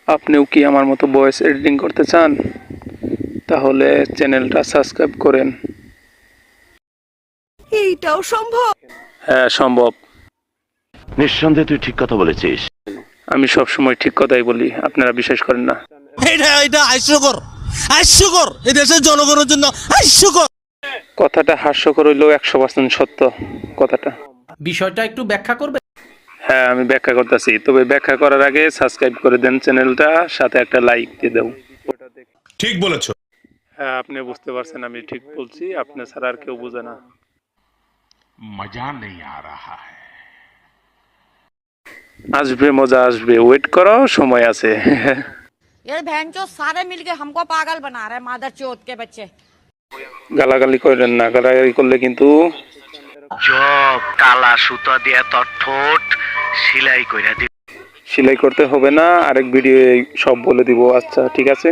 আপনিও কি আমার মতো ভয়েস এডিটিং করতে চান? তাহলে চ্যানেলটা সাবস্ক্রাইব করেন। এইটাও সম্ভব? হ্যাঁ, সম্ভব। নিঃসন্দেহে তুই ঠিক কথা বলেছিস। আমি সবসময় ঠিক কথাই বলি, আপনারা বিশ্বাস করেন না। এটা হাস্যকর, হাস্যকর, এই দেশের জনগণের জন্য হাস্যকর। কথাটা হাস্যকর হইলেও 100% সত্য কথাটা। বিষয়টা একটু ব্যাখ্যা করবে? হ্যাঁ, আমি ব্যাখ্যা করতেছি, তবে ব্যাখ্যা করার আগে সাবস্ক্রাইব করে দেন চ্যানেলটা, সাথে একটা লাইক দিয়ে দাও। ঠিক বলেছো। হ্যাঁ, আপনি বুঝতে পারছেন আমি ঠিক বলছি, আপনি ছাড়া আর কেউ বোঝে না। মজা নেই আ রাহা হ্যায়। আসবে, মজা আসবে, ওয়েট করো, সময় আছে। ये भैंचो सारे मिलके हमको पागल बना रहे हैं, मादर चोद के बच्चे। গালাগালি করেন না, গালাগালি করলে কিন্তু চপ কালা সুতা দিয়ে তোর ঠোঁট সেলাই কইরা দি। সেলাই করতে হবে না, আরেক ভিডিও সব বলে দিব। আচ্ছা, ঠিক আছে।